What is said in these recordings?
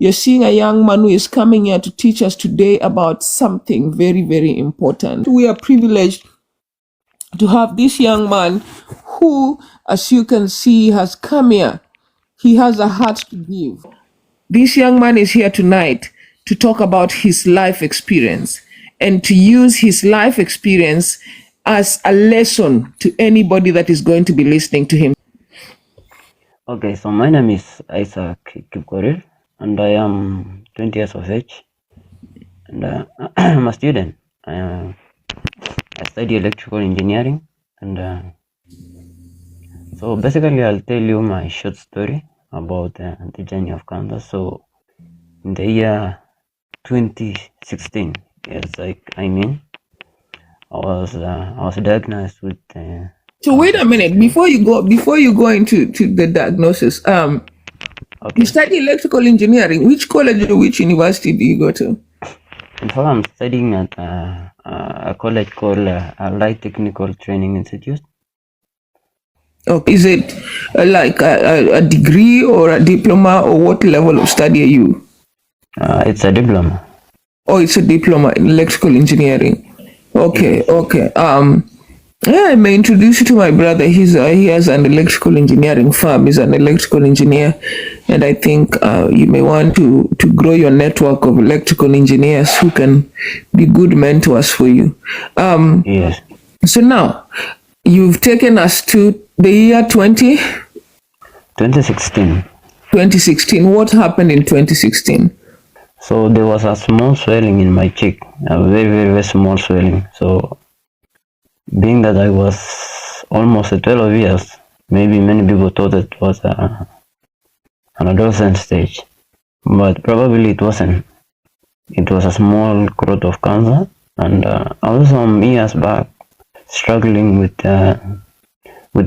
You're seeing a young man who is coming here to teach us today about something very, very important. We are privileged to have this young man who, as you can see, has come here. He has a heart to give. This young man is here tonight to talk about his life experience and to use his life experience as a lesson to anybody that is going to be listening to him. Okay, so my name is Isaac Kipkorir, and I am 20 years of age, and I'm a student. I study electrical engineering, and so basically I'll tell you my short story about the journey of cancer. So in the year 2016, yes, I was diagnosed with. So wait a minute before you go into the diagnosis. Okay. You study electrical engineering. Which college or which university do you go to? In fact, I'm studying at a college called Allied Technical Training Institute. Okay. Is it like a degree or a diploma, or what level of study are you? It's a diploma. Oh, it's a diploma in electrical engineering. Okay, Yes. okay. Yeah, I may introduce you to my brother. He has an electrical engineering firm. He's an electrical engineer, and I think you may want to grow your network of electrical engineers who can be good mentors for you. Yes. So now you've taken us to the year 2016. 2016. What happened in 2016? So there was a small swelling in my cheek, a very, very, very small swelling. So being that I was almost 12 years, maybe many people thought it was an adolescent stage, but probably it wasn't. It was a small growth of cancer, and I was some years back struggling with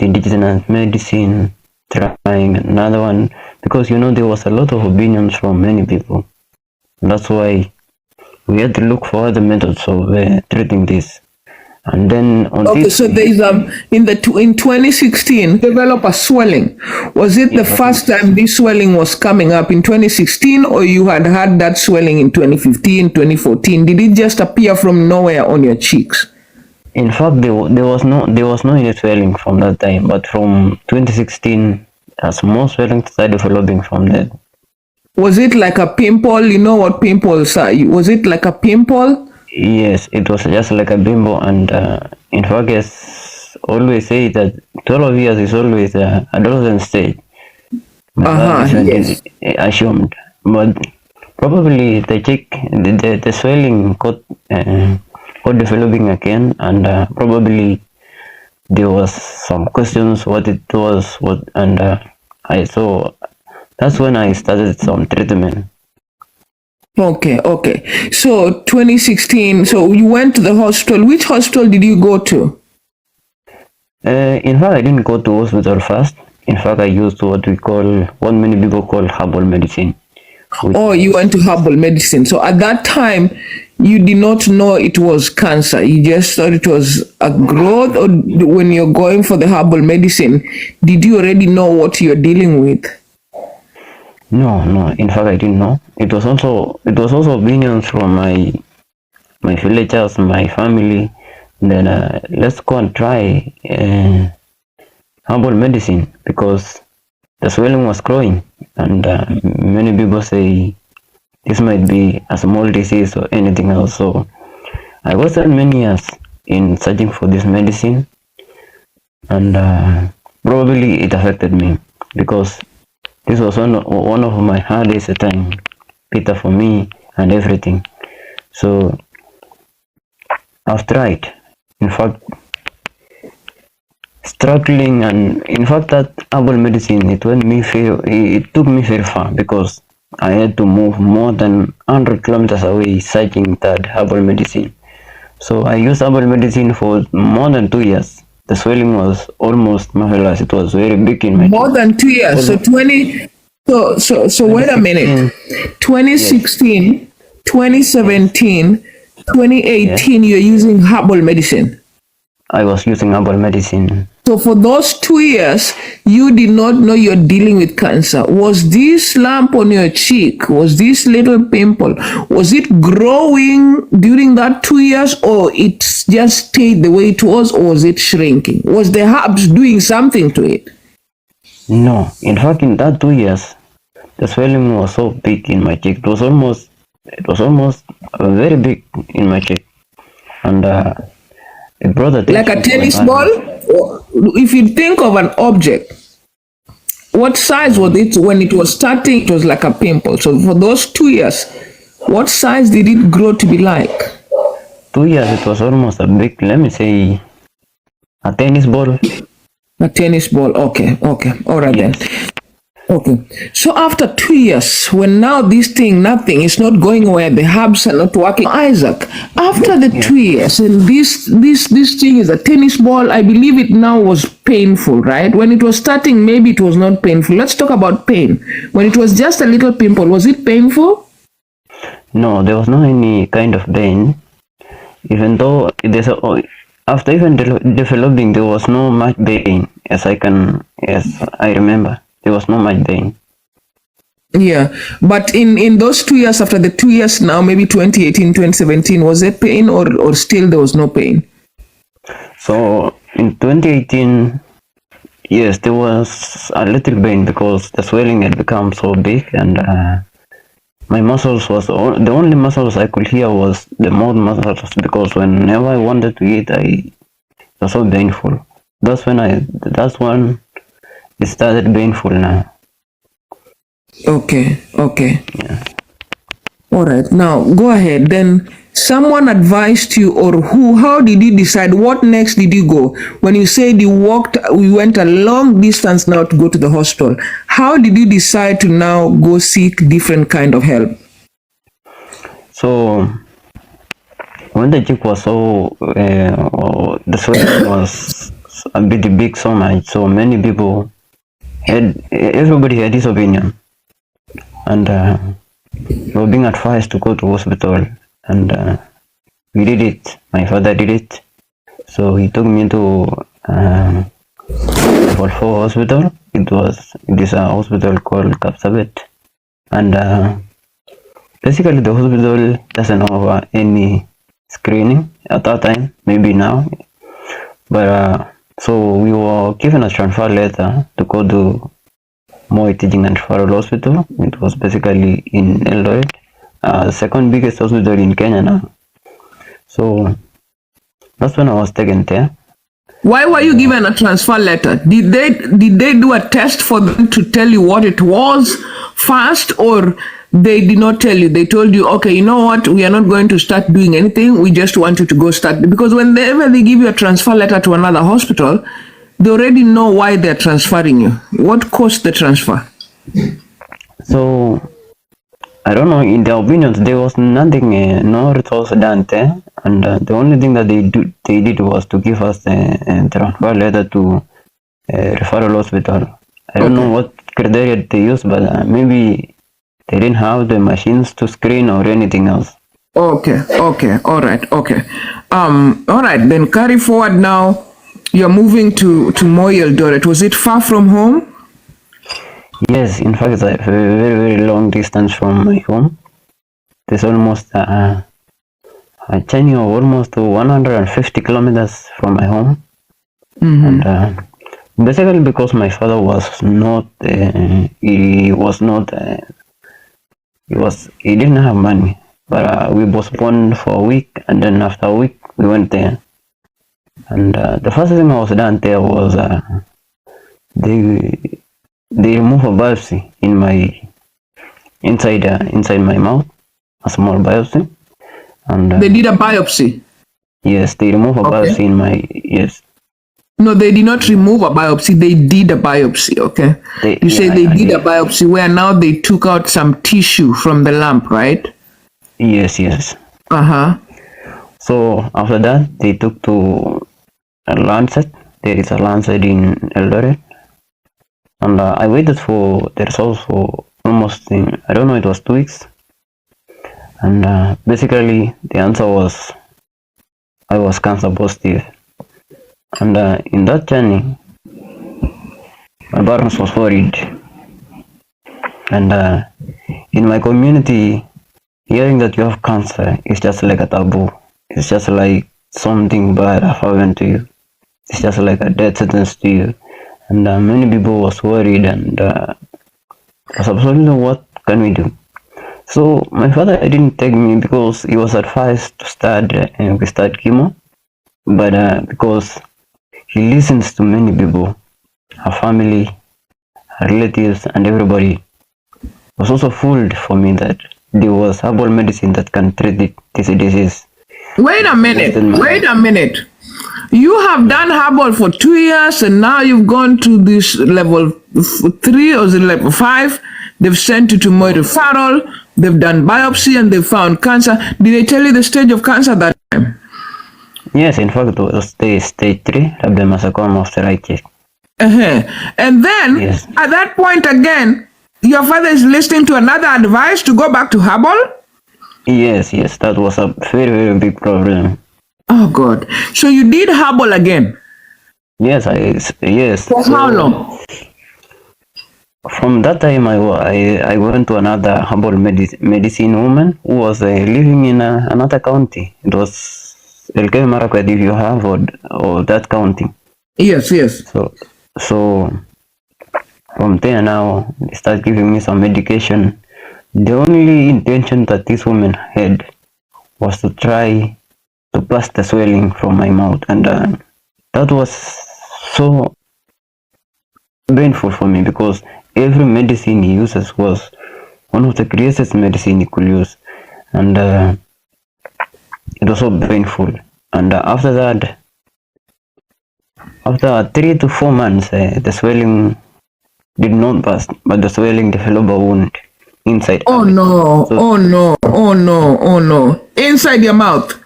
indigenous medicine, trying another one, because there was a lot of opinions from many people. That's why we had to look for other methods of treating this. And then on Okay, this, so there is in 2016 develop a swelling. Was it the first time this swelling was coming up in 2016, or you had had that swelling in 2015, 2014? Did it just appear from nowhere on your cheeks? in fact, there was no any swelling from that time, but from 2016, a small swelling started developing from there. Was it like a pimple? You know what pimples are? Was it like a pimple? Yes, it was just like a bimbo, and in fact, yes, always say that 12 years is always adolescent stage. Yes. Assumed, but probably the swelling got developing again, and probably there was some questions what it was, and I saw. That's when I started some treatment. Okay. So 2016. So you went to the hospital. Which hospital did you go to? In fact, I didn't go to hospital first. In fact, I used what many people call herbal medicine. Oh, you went to herbal medicine. So at that time, you did not know it was cancer. You just thought it was a growth, or when you're going for the herbal medicine, did you already know what you're dealing with? No. In fact, I didn't know. It was also opinions from my villagers, my family. Then let's go and try herbal medicine, because the swelling was growing, and many people say this might be a small disease or anything else. So I wasted many years in searching for this medicine, and probably it affected me, because this was one of my hardest time, Peter, for me and everything. So I've tried, in fact, struggling, and in fact that herbal medicine, it took me very far, because I had to move more than 100 kilometers away searching that herbal medicine. So I used herbal medicine for more than 2 years. The swelling was almost marvelous. It was very big in my More than 2 years. So 20. So wait a minute. 2016, 2017, 2018. You're using herbal medicine. I was using herbal medicine. So for those 2 years, you did not know you're dealing with cancer. Was this lump on your cheek, was this little pimple, was it growing during that 2 years, or it just stayed the way it was, or was it shrinking? Was the herbs doing something to it? No, in fact, in that 2 years, the swelling was so big in my cheek. It was almost very big in my cheek, and it brought Like a attention to my tennis family. ball? If you think of an object, what size was it when it was starting? It was like a pimple. So for those 2 years, what size did it grow to be like? 2 years, it was almost a big, let me say, a tennis ball. A tennis ball. Okay, okay. All right then. Yes. Okay. So after 2 years, when now this thing, nothing, is not going where the herbs are not working. Isaac, after the Yeah. 2 years, and this thing is a tennis ball, I believe it now was painful, right? When it was starting, maybe it was not painful. Let's talk about pain. When it was just a little pimple, was it painful? No, there was no any kind of pain, even though after even developing, there was no much pain, as I remember. There was no much pain. Yeah. But in those 2 years, after the 2 years now, maybe 2018, 2017, was there pain, or still there was no pain? So in 2018, yes, there was a little pain because the swelling had become so big, and my muscles the only muscles I could hear was the mouth muscles, because whenever I wanted to eat, it was so painful. That's when it started painful now. Okay, okay. Yeah. All right. Now go ahead. Then someone advised you, or who? How did you decide? What next did you go? When you said you went a long distance now to go to the hospital. How did you decide to now go seek different kind of help? So when the cheek was the swelling was a bit big so much, so many people everybody had his opinion, and we were being advised to go to hospital, and we did it. My father did it, so he took me to level 4 hospital. It is a hospital called Kapsabet, and basically the hospital doesn't offer any screening at that time, maybe now, but so we were given a transfer letter to go to Moi Teaching and Referral Hospital. It was basically in Eldoret, the second biggest hospital in Kenya now. So that's when I was taken there. Why were you given a transfer letter? Did they do a test for them to tell you what it was first, or they did not tell you? They told you, okay, you know what, we are not going to start doing anything. We just want you to go start. Because whenever they give you a transfer letter to another hospital, they already know why they're transferring you. What caused the transfer? So I don't know. In their opinions, there was nothing, no results done there, and the only thing that they did was to give us a transfer letter to referral hospital. I don't know what criteria they used, but maybe they didn't have the machines to screen or anything else. Okay, all right, okay. All right, then carry forward now. You're moving to Moi Eldoret. Was it far from home? Yes, in fact, it's a very, very long distance from my home. There's almost a journey of almost 150 kilometers from my home. And basically because my father was not, he didn't have money. But we postponed for a week, and then after a week, we went there. And the first thing I was done there was they remove a biopsy in my inside my mouth, a small biopsy, and They did a biopsy. yes, they remove a biopsy in my yes. No, they did not remove a biopsy. They did a biopsy. Okay. You say they did a biopsy where now they took out some tissue from the lump, right? Yes. So after that, they took to a Lancet. There is a Lancet in Eldoret, and I waited for the results for almost I don't know, it was 2 weeks, and basically the answer was I was cancer positive. And in that journey, my parents was worried. And in my community, hearing that you have cancer is just like a taboo. It's just like something bad have happened to you. It's just like a death sentence to you. And many people was worried and was absolutely what can we do? So my father didn't take me because he was advised to start we start chemo, but because he listens to many people, her family, her relatives, and everybody was also fooled for me that there was herbal medicine that can treat this disease. Wait a minute. Wait a minute. You have done herbal for 2 years and now you've gone to this level 3 or is it level 5. They've sent you to Moira. They've done biopsy and they found cancer. Did they tell you the stage of cancer that time? Yes, in fact, it was stage 3, Rabdomayosacoma of the right cheek. And then Yes. at that point again, your father is listening to another advice to go back to herbal? Yes, that was a very, very big problem. Oh God. So you did herbal again? Yes. For how long? From that time, I went to another herbal medicine woman who was living in another county. It was El Marakwet, if you have, or that county. Yes. So from there now, they start giving me some medication. The only intention that this woman had was to try to pass the swelling from my mouth, and that was so painful for me because every medicine he uses was one of the greatest medicine he could use, and it was so painful. And after that, after 3 to 4 months, the swelling did not pass, but the swelling developed a wound inside. Oh no. Inside your mouth.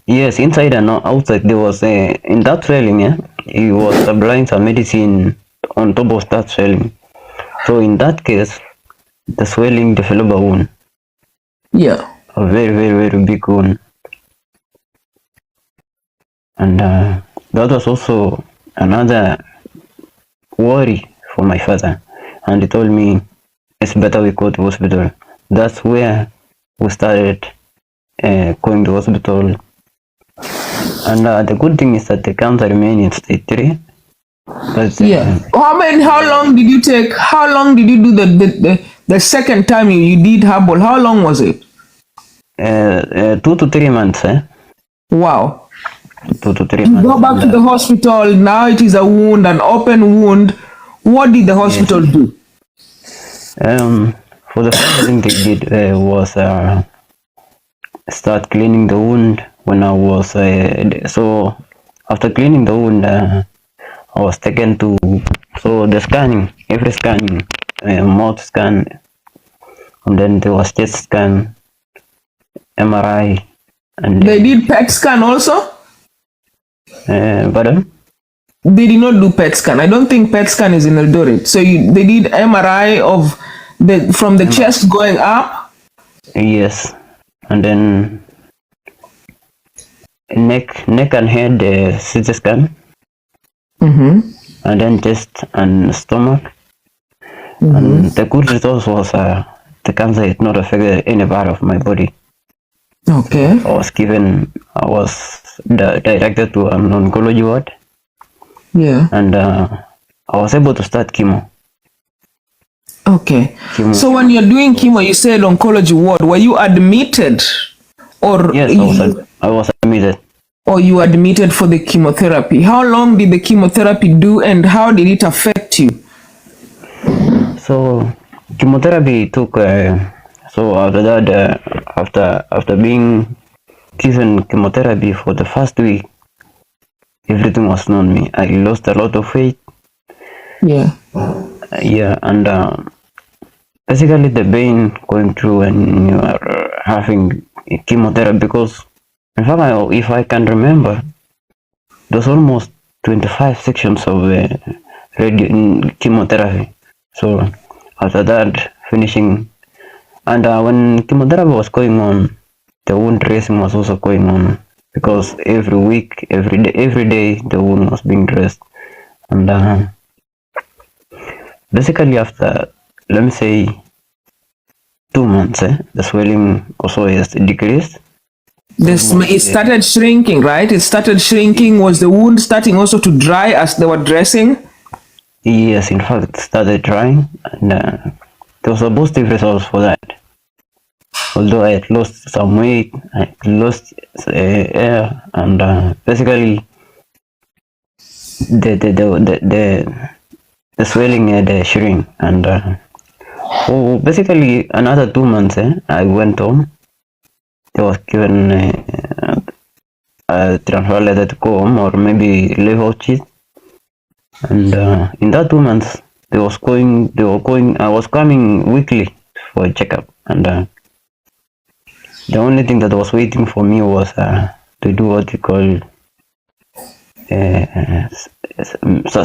Yes, inside and outside there was in that swelling, he was applying some medicine on top of that swelling. So in that case, the swelling developed a wound. Yeah. A very, very, very big wound. And that was also another worry for my father. And he told me, it's better we go to hospital. That's where we started going to hospital. And the good thing is that the cancer remained in stage 3. How long did you take? How long did you do the second time you did herbal? How long was it? 2 to 3 months. Wow. 2 to 3 You months. go back to the hospital. Now it is a wound, an open wound. What did the hospital do? For the first thing they did was start cleaning the wound. When I was so after cleaning the wound, I was taken to the scanning, every scanning, mouth scan, and then there was chest scan, MRI, and They did PET scan also? pardon? They did not do PET scan. I don't think PET scan is in Eldoret. So they did MRI of from the chest going up? Yes, and then neck and head CT scan, and then chest and stomach. And the good result was the cancer had not affected any part of my body. Okay. I was directed to an oncology ward. Yeah. And I was able to start chemo. Okay. So when you're doing chemo, you said oncology ward. Were you admitted, or yes, I was admitted. Or you admitted for the chemotherapy? How long did the chemotherapy do, and how did it affect you? So chemotherapy took. So after that, after being given chemotherapy for the first week, everything was known me. I lost a lot of weight. Yeah. And basically the pain going through when you are having chemotherapy, because in fact, if I can remember, there's almost 25 sections of chemotherapy. So after that, finishing, and when chemotherapy was going on, the wound dressing was also going on. because every week, every day the wound was being dressed. And basically after, let me say, 2 months, the swelling also has decreased. It started shrinking, right? It started shrinking. Was the wound starting also to dry as they were dressing? Yes, in fact, it started drying, and there was a positive results for that. Although I had lost some weight, I had lost air, and basically the swelling had shrink. And basically another 2 months, I went home. I was given a transfer letter to go home, or maybe leave out it. And in that 2 months, I was coming weekly for a checkup, and the only thing that was waiting for me was to do what you call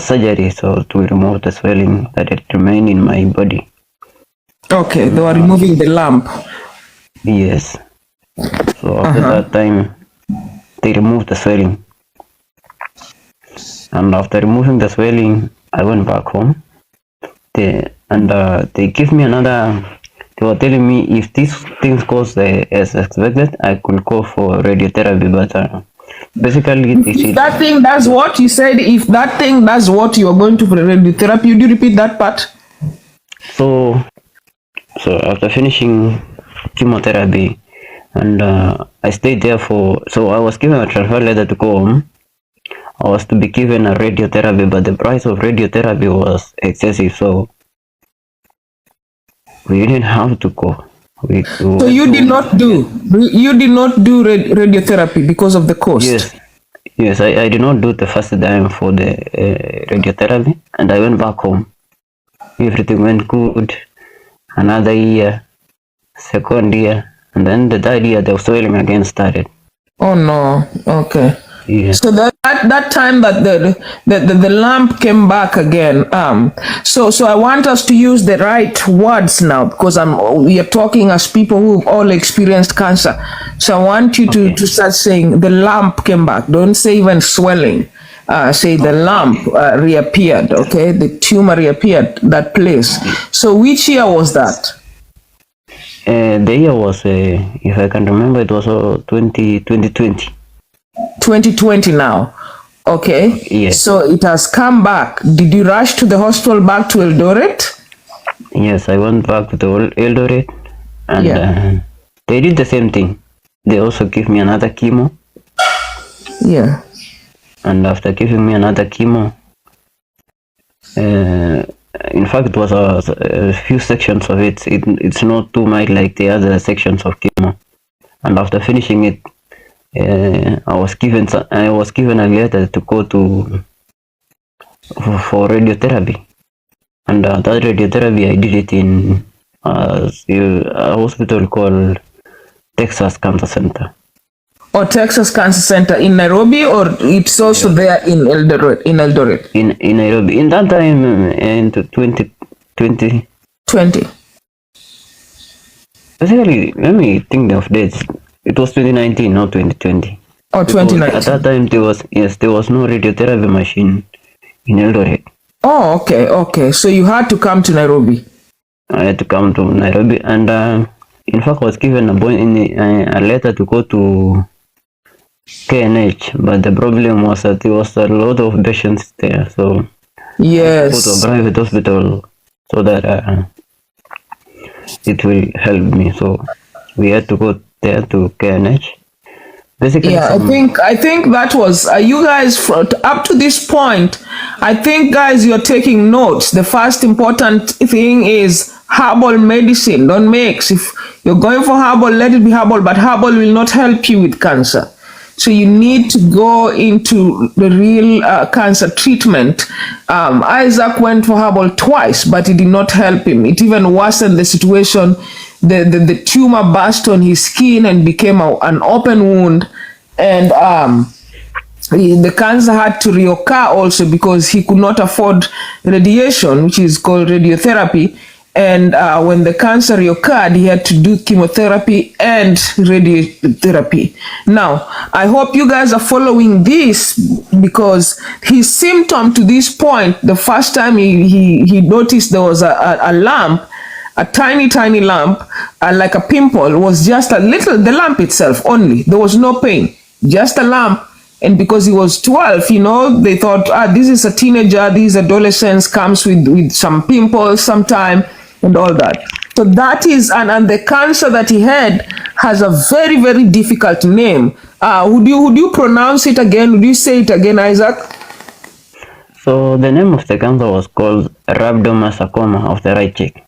surgery, so to remove the swelling that had remained in my body. Okay, they were removing the lump. Yes. So after that time, they removed the swelling. And after removing the swelling, I went back home. They give me another. They were telling me if these things goes as expected, I could go for radiotherapy. But basically, they If said that thing does what you said, if that thing does what you are going to for radiotherapy, would you repeat that part? so. So after finishing chemotherapy, and I stayed there for. So I was given a transfer letter to go home. I was to be given a radiotherapy, but the price of radiotherapy was excessive, so we didn't have to go. So you did not do radiotherapy because of the cost. Yes, I did not do the first time for the radiotherapy, and I went back home. Everything went good. Another year, second year, and then the third year, the swelling again started. Oh no. Okay. Yeah. So that time that the lamp came back again. So I want us to use the right words now, because we are talking as people who've all experienced cancer. So I want you to start saying the lamp came back. Don't say even swelling. Say the lump reappeared. Okay, the tumor reappeared that place. So which year was that? The year was, if I can remember, it was 2020. 2020 now. Okay. Yes. So it has come back. Did you rush to the hospital back to Eldoret? Yes, I went back to the Eldoret, and they did the same thing. They also give me another chemo. Yeah. And after giving me another chemo, in fact, it was a few sections of it. It's not too much like the other sections of chemo. And after finishing it, I was given a letter to go for radiotherapy, and that radiotherapy I did it in a hospital called Texas Cancer Center. Or Texas Cancer Center in Nairobi, or it's also there in Eldoret? In Nairobi. In that time, in 2020. 20. Basically, let me think of dates. It was 2019, not 2020. Oh, 2019. At that time, there was no radiotherapy machine in Eldoret. Oh, okay. So you had to come to Nairobi. I had to come to Nairobi, and in fact, I was given a letter to go to KNH, but the problem was that there was a lot of patients there, so yes, I had to go to a private hospital so that it will help me. So we had to go there to KNH. Basically, I think that was you guys up to this point. I think, guys, you're taking notes. The first important thing is herbal medicine. Don't mix. If you're going for herbal, let it be herbal, but herbal will not help you with cancer. So you need to go into the real cancer treatment. Isaac went for herbal twice, but it did not help him. It even worsened the situation. The tumor burst on his skin and became an open wound. And the cancer had to reoccur also because he could not afford radiation, which is called radiotherapy. And when the cancer reoccurred, he had to do chemotherapy and radiotherapy. Now, I hope you guys are following this, because his symptom to this point, the first time he noticed there was a lump, a tiny lump, like a pimple, was just a little, the lump itself only. There was no pain, just a lump. And because he was 12, they thought, this is a teenager, these adolescents comes with some pimples sometime and all that. So that is, and the cancer that he had has a very, very difficult name. Would you pronounce it again? Would you say it again, Isaac? So the name of the cancer was called Rabdomayosacoma of the right cheek.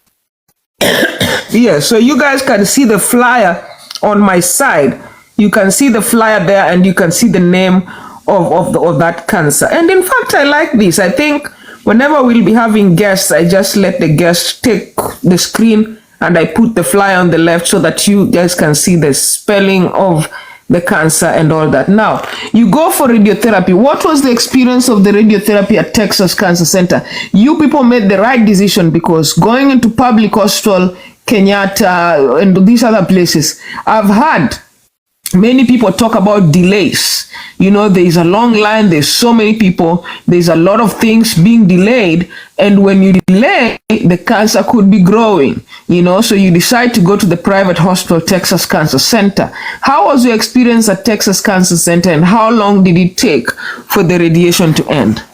Yeah, so you guys can see the flyer on my side. You can see the flyer there, and you can see the name of that cancer. And in fact, I like this. I think whenever we'll be having guests, I just let the guests take the screen and I put the flyer on the left so that you guys can see the spelling of the cancer and all that. Now, you go for radiotherapy. What was the experience of the radiotherapy at Texas Cancer Center? You people made the right decision, because going into public hospital, Kenyatta, and these other places, I've had many people talk about delays. There's a long line, there's so many people, there's a lot of things being delayed, and when you delay, the cancer could be growing, so you decide to go to the private hospital, Texas Cancer Center. How was your experience at Texas Cancer Center, and how long did it take for the radiation to end?